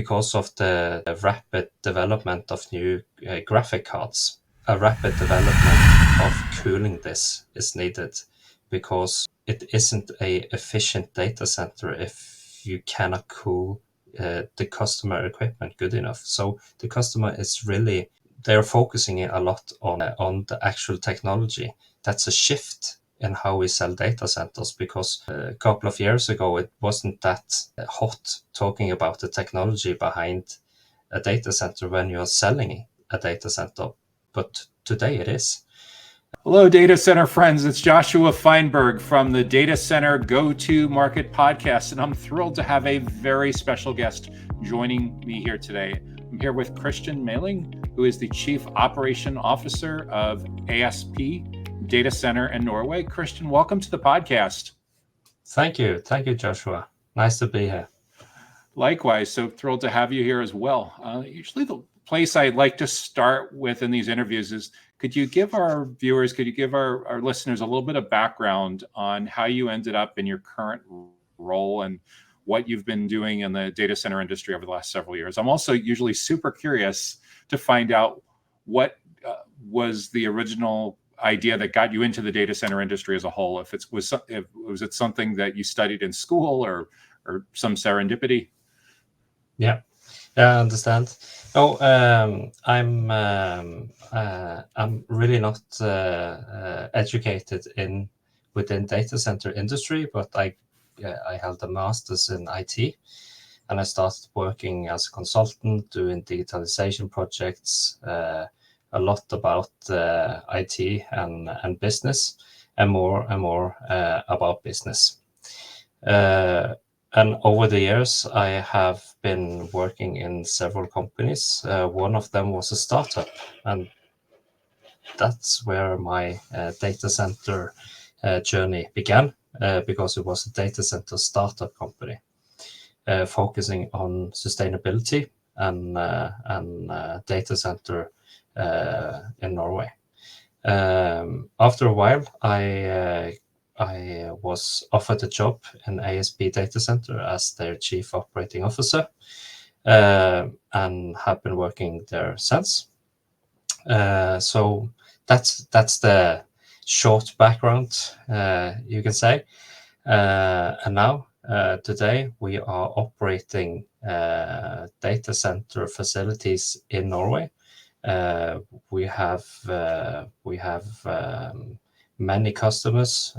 because of the rapid development of new graphic cards. A rapid development of cooling this is needed because it isn't a efficient data center if you cannot cool the customer equipment good enough. So the customer is really, they're focusing a lot on the actual technology. That's a shift in how we sell data centers, because a couple of years ago it wasn't that hot talking about the technology behind a data center when you're selling a data center, but today it is. Hello, data center friends. It's Joshua Feinberg from the Data Center Go-To-Market podcast, and I'm thrilled to have a very special guest joining me here today. I'm here with Kristian Meling, who is the Chief Operation Officer of ASP Data Center in Norway. Kristian, welcome to the podcast. Thank you, Joshua. Nice to be here. Likewise, so thrilled to have you here as well. Usually the place I'd like to start with in these interviews is, could you give our viewers, could you give our listeners a little bit of background on how you ended up in your current role and what you've been doing in the data center industry over the last several years? I'm also usually super curious to find out what was the original idea that got you into the data center industry as a whole. If it was it something that you studied in school or some serendipity? Yeah, I understand. No, I'm really not educated within data center industry, but I held a master's in IT, and I started working as a consultant doing digitalization projects, a lot about IT and business, and more about business. And over the years, I have been working in several companies. One of them was a startup, and that's where my data center journey began, because it was a data center startup company focusing on sustainability and data center in Norway. After a while, I was offered a job in ASP Data Center as their Chief Operating Officer, and have been working there since. So that's the short background, you can say. And now, today, we are operating data center facilities in Norway. We have many customers.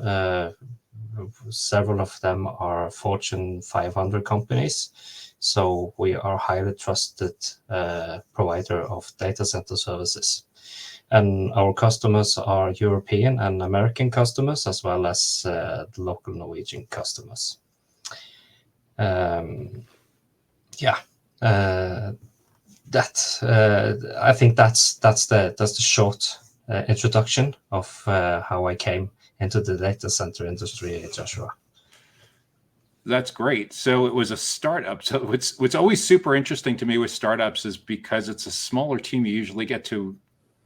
Several of them are Fortune 500 companies. So we are a highly trusted provider of data center services. And our customers are European and American customers, as well as the local Norwegian customers. I think that's the short introduction of how I came into the data center industry, Joshua. That's great. So it was a startup. So what's always super interesting to me with startups is because it's a smaller team, you usually get to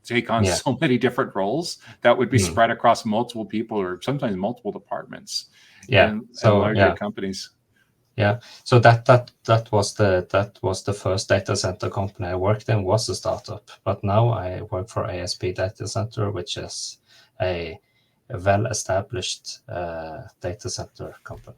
take on so many different roles that would be spread across multiple people or sometimes multiple departments in larger companies. Yeah, so that was the first data center company I worked in, was a startup. But now I work for ASP Data Center, which is a well-established data center company.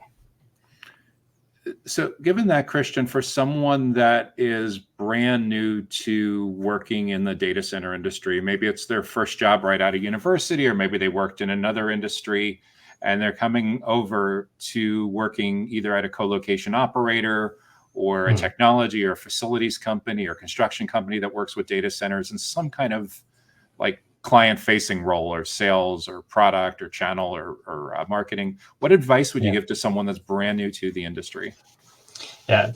So given that, Kristian, for someone that is brand new to working in the data center industry, maybe it's their first job right out of university, or maybe they worked in another industry, and they're coming over to working either at a co-location operator or a technology or facilities company or construction company that works with data centers in some kind of like client-facing role or sales or product or channel or marketing. What advice would you give to someone that's brand new to the industry? Yeah,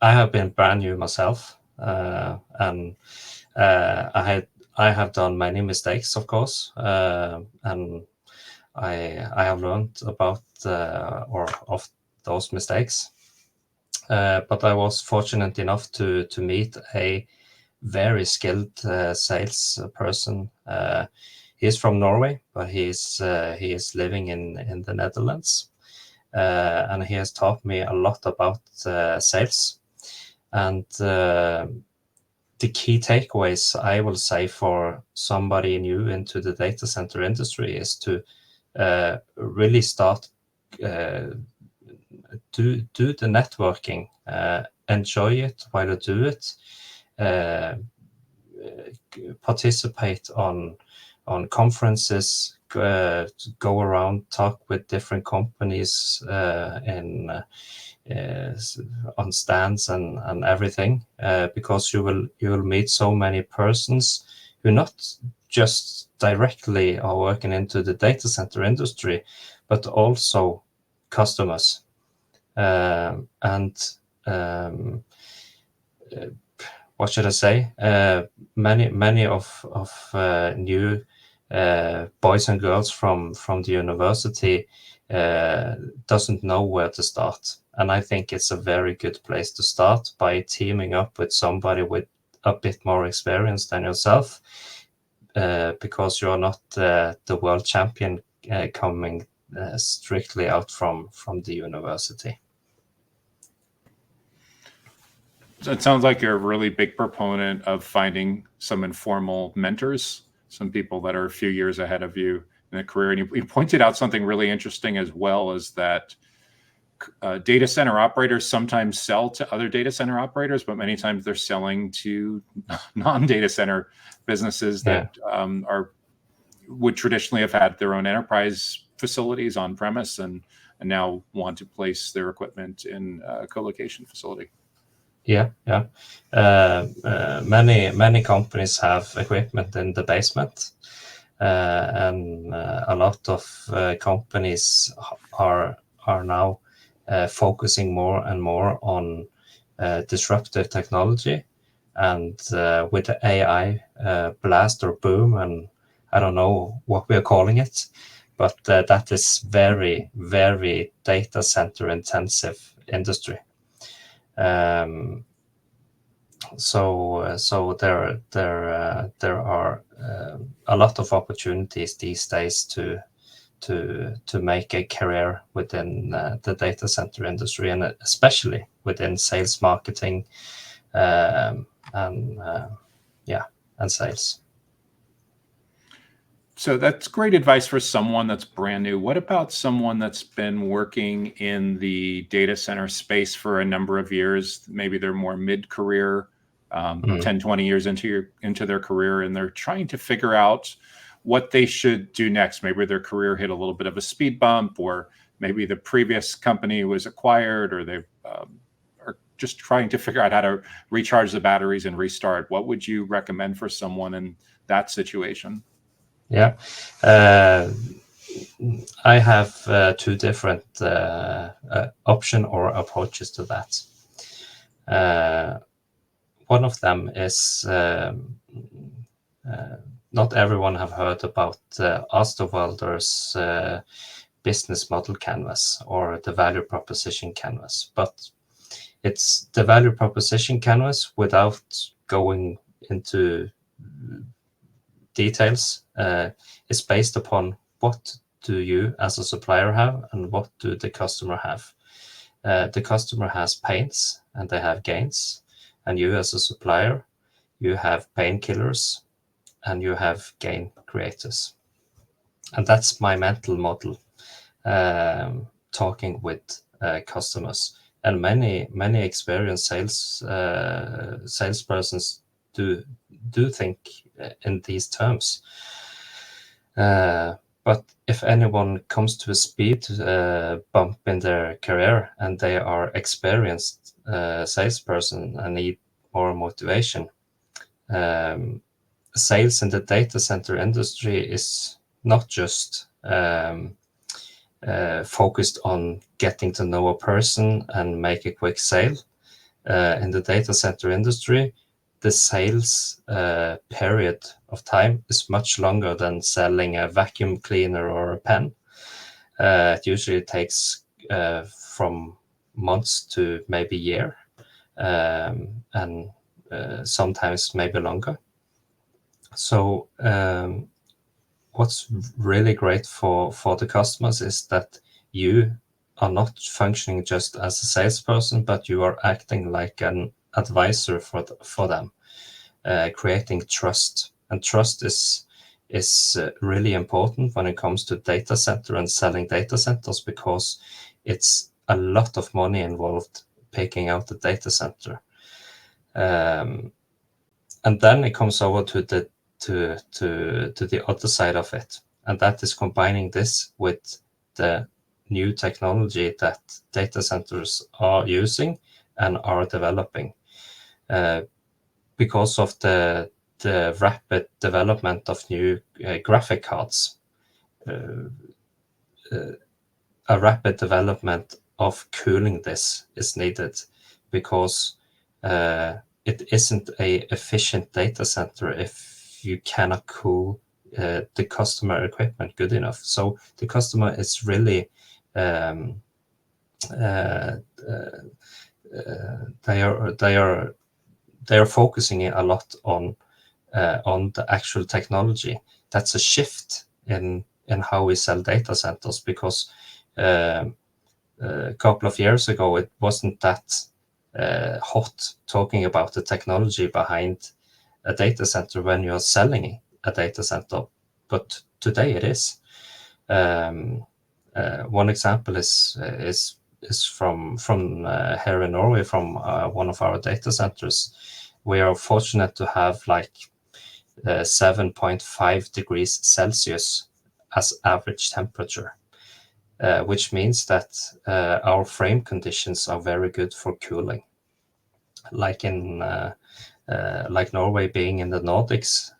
I have been brand new myself, and I have done many mistakes, of course, and I have learned about of those mistakes. But I was fortunate enough to meet a very skilled sales person. He's from Norway, but he is living in the Netherlands. and he has taught me a lot about sales. And the key takeaways I will say for somebody new into the data center industry is to really start do the networking, enjoy it while you do it, participate on conferences, go around, talk with different companies on stands and everything, because you will meet so many persons who not just directly are working into the data center industry, but also customers. And what should I say? Many of new boys and girls from the university doesn't know where to start, and I think it's a very good place to start by teaming up with somebody with a bit more experience than yourself, because you're not the world champion coming strictly out from the university. So it sounds like you're a really big proponent of finding some informal mentors, some people that are a few years ahead of you in a career. And you pointed out something really interesting as well, is that data center operators sometimes sell to other data center operators, but many times they're selling to non-data center businesses that would traditionally have had their own enterprise facilities on premise and now want to place their equipment in a co-location facility. Many companies have equipment in the basement, and a lot of companies are now focusing more and more on disruptive technology, and with the AI blast or boom, and I don't know what we're calling it, but that is very, very data center intensive industry. So there are a lot of opportunities these days to make a career within the data center industry, and especially within sales, marketing, and sales. So that's great advice for someone that's brand new. What about someone that's been working in the data center space for a number of years? Maybe they're more mid-career, 10, 20 years into their career, and they're trying to figure out what they should do next. Maybe their career hit a little bit of a speed bump, or maybe the previous company was acquired, or they are just trying to figure out how to recharge the batteries and restart. What would you recommend for someone in that situation? I have two different option or approaches to that. One of them is not everyone have heard about Osterwalder's business model canvas or the value proposition canvas, but it's the value proposition canvas without going into details. Is based upon what do you as a supplier have and what do the customer have. The customer has pains and they have gains, and you as a supplier, you have painkillers and you have gain creators. And that's my mental model, talking with customers. And many experienced salespersons do think in these terms. But if anyone comes to a speed bump in their career and they are experienced salesperson and need more motivation, sales in the data center industry is not just focused on getting to know a person and make a quick sale. In the data center industry, the sales period of time is much longer than selling a vacuum cleaner or a pen. It usually takes from months to maybe a year, and sometimes maybe longer. So what's really great for the customers is that you are not functioning just as a salesperson, but you are acting like an advisor for them, creating trust. And trust is really important when it comes to data center and selling data centers, because it's a lot of money involved picking out the data center. And then it comes over to the other side of it, and that is combining this with the new technology that data centers are using and are developing. Because of the rapid development of new graphic cards, a rapid development of cooling this is needed, because it isn't a efficient data center if you cannot cool the customer equipment good enough. So the customer is really they are focusing a lot on the actual technology. That's a shift in how we sell data centers, because a couple of years ago it wasn't that hot talking about the technology behind a data center when you're selling a data center, but today it is. One example is from here in Norway, from one of our data centers. We are fortunate to have like 7.5 degrees Celsius as average temperature, which means that our frame conditions are very good for cooling. Like in like Norway being in the Nordics,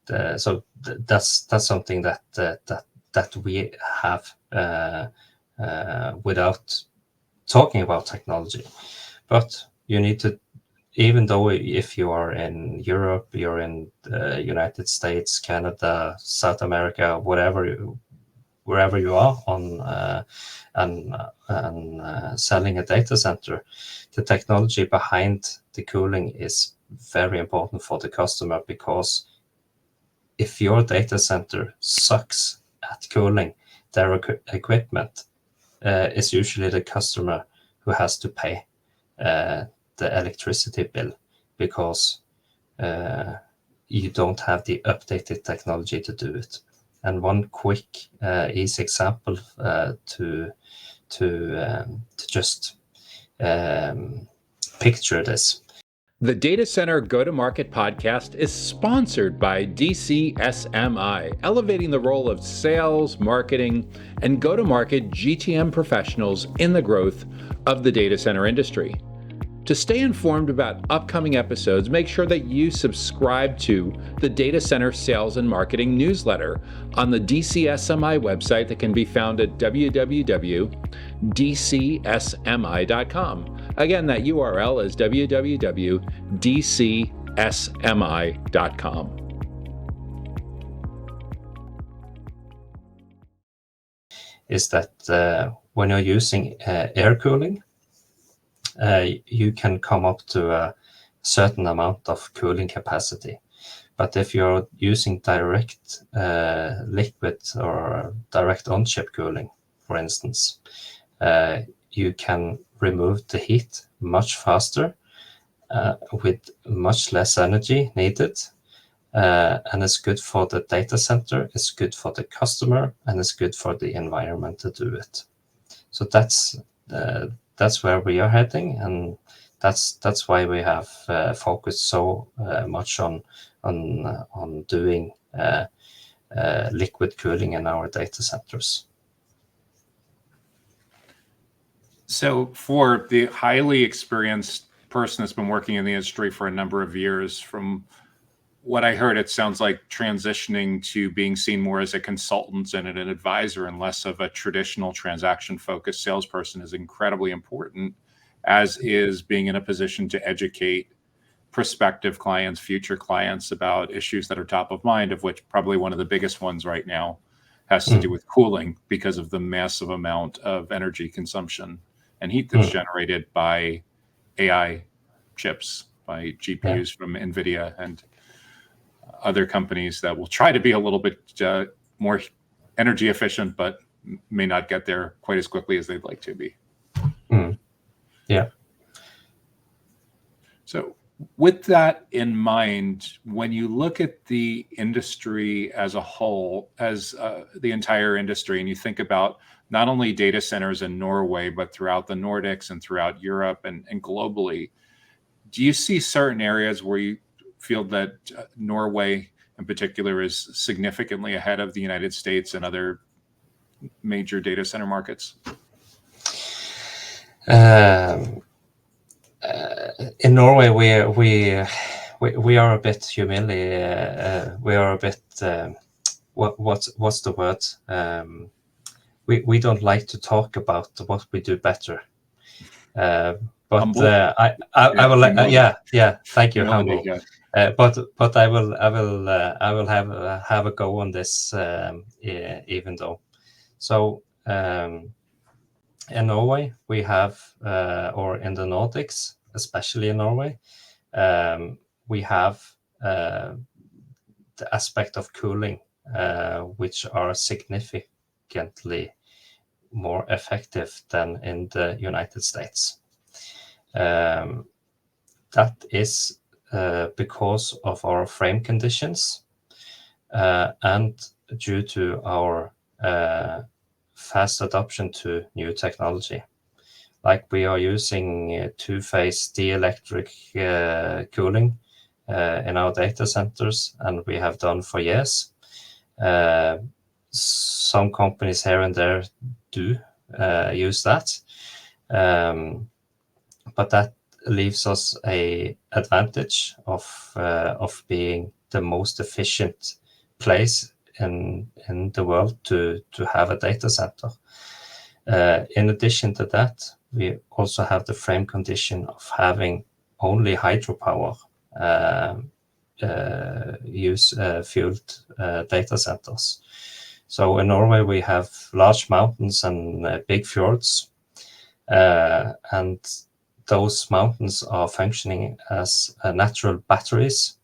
that's something that we have without talking about technology. But you need to, even though if you are in Europe, you're in the United States, Canada, South America, wherever you are on and selling a data center, the technology behind the cooling is very important for the customer, because if your data center sucks at cooling their equipment, it's usually the customer who has to pay the electricity bill, because you don't have the updated technology to do it. And one quick, easy example to just picture this. The Data Center Go-to-Market podcast is sponsored by DCSMI, elevating the role of sales, marketing, and go-to-market GTM professionals in the growth of the data center industry. To stay informed about upcoming episodes, make sure that you subscribe to the Data Center Sales and Marketing newsletter on the DCSMI website that can be found at www.dcsmi.com. Again, that URL is www.dcsmi.com. Is that when you're using air cooling, you can come up to a certain amount of cooling capacity. But if you're using direct liquid or direct on-chip cooling, for instance, you can remove the heat much faster with much less energy needed. And it's good for the data center, it's good for the customer, and it's good for the environment to do it. So that's where we are heading, and that's why we have focused so much on doing liquid cooling in our data centers. So for the highly experienced person that's been working in the industry for a number of years, from what I heard, it sounds like transitioning to being seen more as a consultant and an advisor and less of a traditional transaction-focused salesperson is incredibly important, as is being in a position to educate prospective clients, future clients about issues that are top of mind, of which probably one of the biggest ones right now has to do with cooling, because of the massive amount of energy consumption and heat that's generated by AI chips, by GPUs from NVIDIA and other companies that will try to be a little bit more energy efficient, but may not get there quite as quickly as they'd like to be. Yeah. So with that in mind, when you look at the industry as a whole, as the entire industry, and you think about not only data centers in Norway, but throughout the Nordics and throughout Europe and globally, do you see certain areas where you feel that Norway in particular is significantly ahead of the United States and other major data center markets? In Norway, we are a bit humiliated. We are a bit what's the word? We don't like to talk about what we do better. But I will thank you, humble. But I will have a go on this, even though. So in Norway we have, or in the Nordics, especially in Norway, we have the aspect of cooling, which are significantly more effective than in the United States. That is because of our frame conditions, and due to our fast adoption to new technology. Like we are using two-phase dielectric cooling in our data centers, and we have done for years. Some companies here and there do use that, but that leaves us a advantage of being the most efficient place in the world to have a data center. In addition to that, we also have the frame condition of having only hydropower fueled data centers. So in Norway we have large mountains and big fjords, and those mountains are functioning as natural batteries,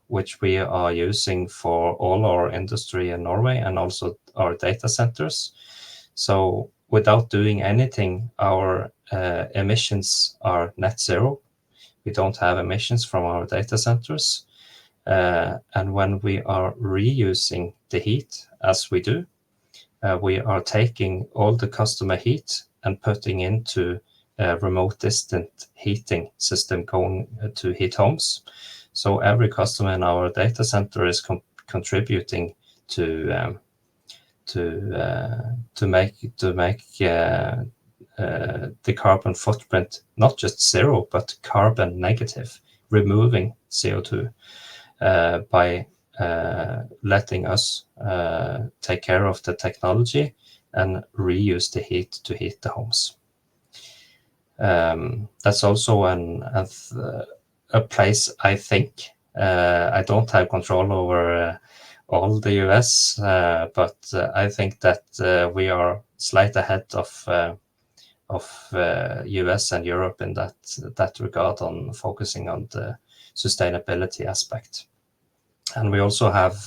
which we are using for all our industry in Norway and also our data centers. So without doing anything, our emissions are net zero. We don't have emissions from our data centers. And when we are reusing the heat, as we do, we are taking all the customer heat and putting into a remote distant heating system going to heat homes. So every customer in our data center is contributing to make the carbon footprint not just zero but carbon negative, removing CO2 by letting us take care of the technology and reuse the heat to heat the homes. That's also a place, I think. I don't have control over all the US, but I think that we are slightly ahead of US and Europe in that regard, on focusing on the sustainability aspect. And we also have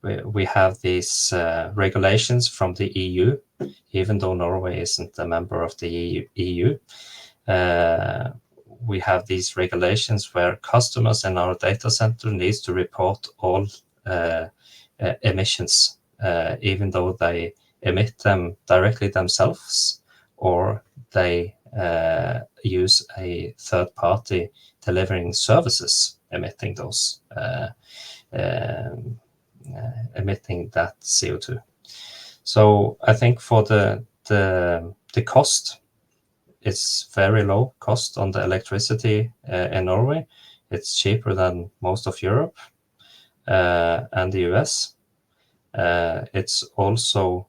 we have these regulations from the EU, even though Norway isn't a member of the EU. We have these regulations where customers in our data center needs to report all emissions, even though they emit them directly themselves, or they use a third party delivering services emitting those emitting that CO2. So I think for the cost, it's very low cost on the electricity in Norway. It's cheaper than most of Europe and the US. It's also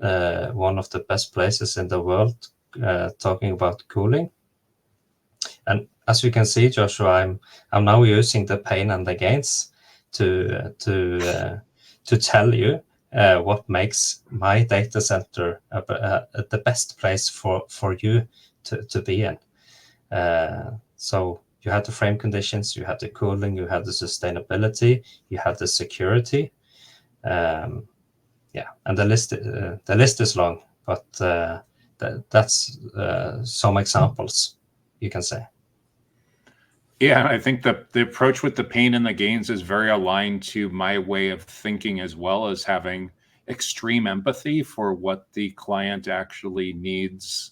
one of the best places in the world talking about cooling. And as you can see, Joshua, I'm now using the pain and the gains to tell you what makes my data center the best place for you to be in. So You had the frame conditions, you had the cooling, you had the sustainability, you had the security. Yeah, and the list is long, but that's some examples you can say. Yeah, I think the approach with the pain and the gains is very aligned to my way of thinking, as well as having extreme empathy for what the client actually needs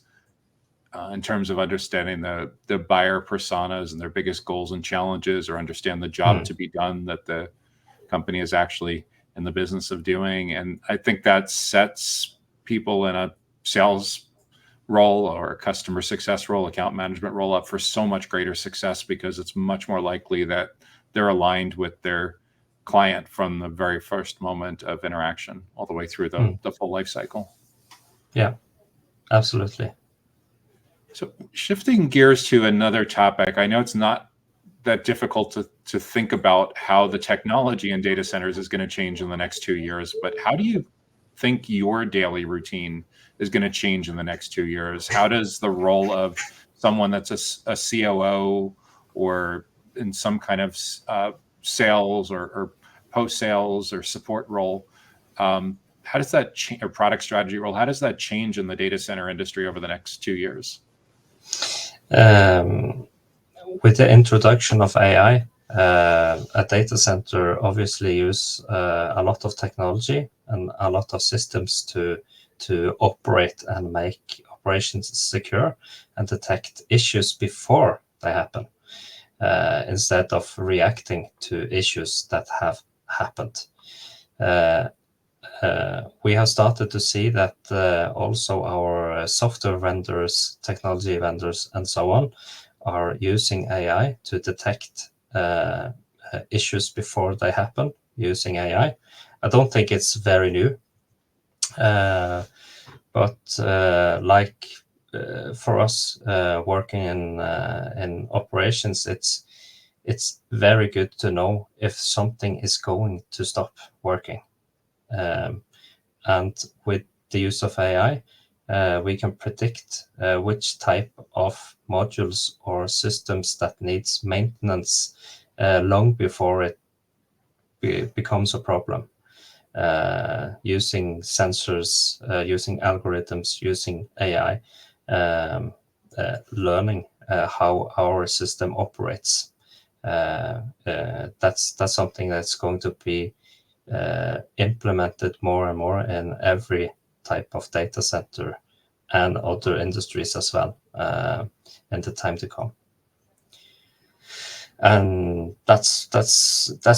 in terms of understanding the buyer personas and their biggest goals and challenges, or understand the job to be done that the company is actually in the business of doing. And I think that sets people in a sales role or a customer success role, account management role up for so much greater success, because it's much more likely that they're aligned with their client from the very first moment of interaction all the way through the full life cycle. Yeah, absolutely. So shifting gears to another topic, I know it's not that difficult to think about how the technology in data centers is going to change in the next 2 years, but how do you think your daily routine is going to change in the next 2 years? How does the role of someone that's a COO or in some kind of sales or post-sales or support role, how does that change, or product strategy role, how does that change in the data center industry over the next 2 years? With the introduction of AI, a data center obviously use a lot of technology and a lot of systems to operate and make operations secure and detect issues before they happen, instead of reacting to issues that have happened. We have started to see that also our software vendors, technology vendors, and so on are using AI to detect issues before they happen using AI. I don't think it's very new, but for us working in operations, it's very good to know if something is going to stop working. And with the use of AI, we can predict which type of modules or systems that needs maintenance long before it becomes a problem. Using sensors, using algorithms, using AI, learning how our system operates. That's something that's going to be implemented more and more in every type of data center and other industries as well in the time to come. And that's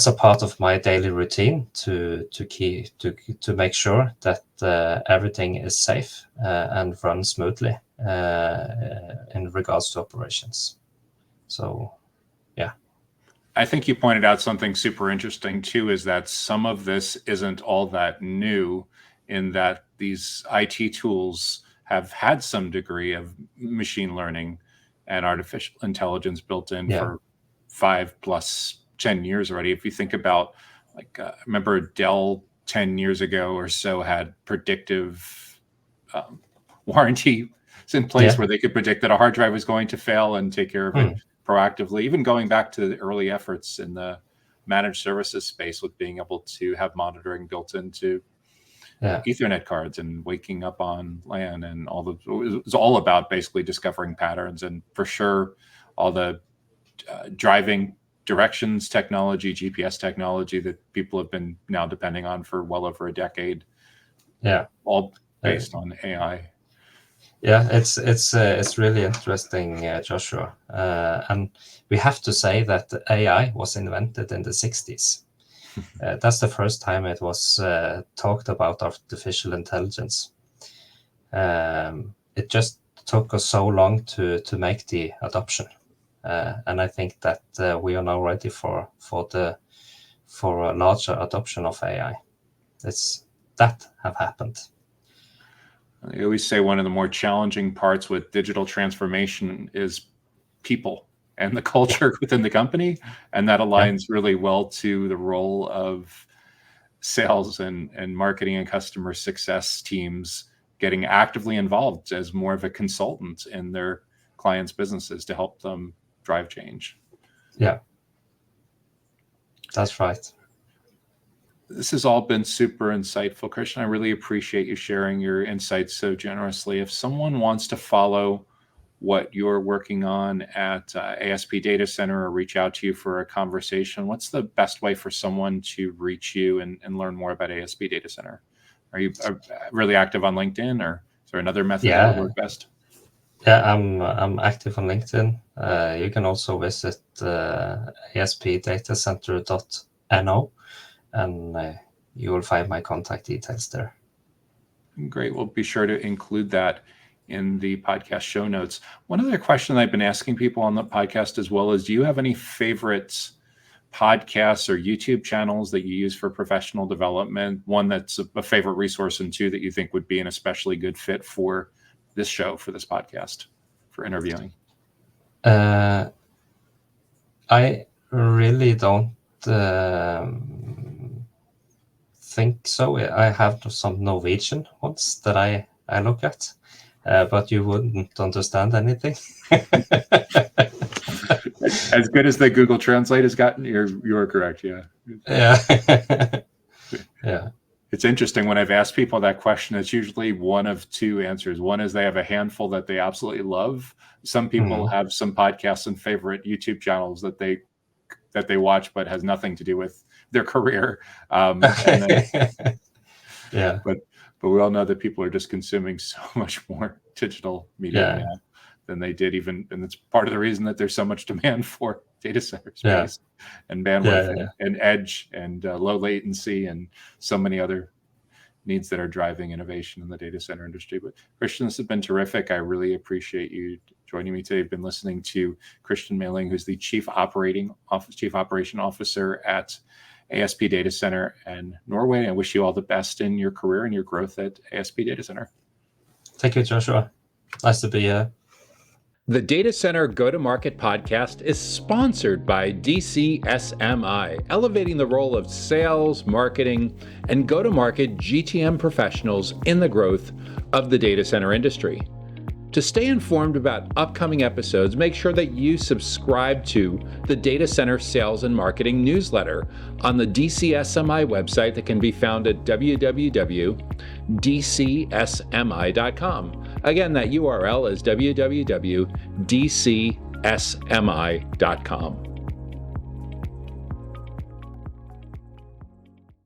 a part of my daily routine to make sure that everything is safe and runs smoothly in regards to operations. So, yeah. I think you pointed out something super interesting too, is that some of this isn't all that new, in that these IT tools have had some degree of machine learning and artificial intelligence built in for 5+10 years already. If you think about, like, I remember Dell 10 years ago or so had predictive warranty in place where they could predict that a hard drive was going to fail and take care of it proactively, even going back to the early efforts in the managed services space with being able to have monitoring built into Ethernet cards and waking up on LAN, and it was all about basically discovering patterns. And for sure, all the driving directions technology, GPS technology that people have been now depending on for well over a decade, all based on AI. Yeah, it's really interesting, Joshua. And we have to say that AI was invented in the 60s. That's the first time it was talked about artificial intelligence. It just took us so long to make the adoption. And I think that we are now ready for a larger adoption of AI. That have happened. I always say one of the more challenging parts with digital transformation is people and the culture within the company. And that aligns really well to the role of sales and marketing and customer success teams getting actively involved as more of a consultant in their clients' businesses to help them drive change. Yeah, that's right. This has all been super insightful, Kristian. I really appreciate you sharing your insights so generously. If someone wants to follow what you're working on at ASP Data Center or reach out to you for a conversation, what's the best way for someone to reach you and learn more about ASP Data Center? Are you really active on LinkedIn, or is there another method that would work best? Yeah, I'm active on LinkedIn. You can also visit aspdatacenter.no, and you will find my contact details there. Great. We'll be sure to include that in the podcast show notes. One other question I've been asking people on the podcast as well is, do you have any favorites, podcasts or YouTube channels that you use for professional development? One that's a favorite resource, and two that you think would be an especially good fit for this show, for this podcast, for interviewing? I really don't think so. I have some Norwegian ones that I look at, but you wouldn't understand anything. As good as the Google Translate has gotten, you're correct. Yeah. Yeah. Yeah. It's interesting when I've asked people that question, it's usually one of two answers. One is they have a handful that they absolutely love. Some people have some podcasts and favorite YouTube channels that they watch, but has nothing to do with their career. Yeah. But we all know that people are just consuming so much more digital media now than they did even, and it's part of the reason that there's so much demand for data center space and bandwidth and edge and low latency and so many other needs that are driving innovation in the data center industry. But Kristian, this has been terrific. I really appreciate you joining me today. I've been listening to Kristian Meling, who's the Chief Operation Officer at ASP Data Center in Norway. I wish you all the best in your career and your growth at ASP Data Center. Thank you, Joshua. Nice to be here. The Data Center Go-to-Market podcast is sponsored by DCSMI, elevating the role of sales, marketing, and go-to-market GTM professionals in the growth of the data center industry. To stay informed about upcoming episodes, make sure that you subscribe to the Data Center Sales and Marketing newsletter on the DCSMI website that can be found at www.dcsmi.com. Again, that URL is www.dcsmi.com.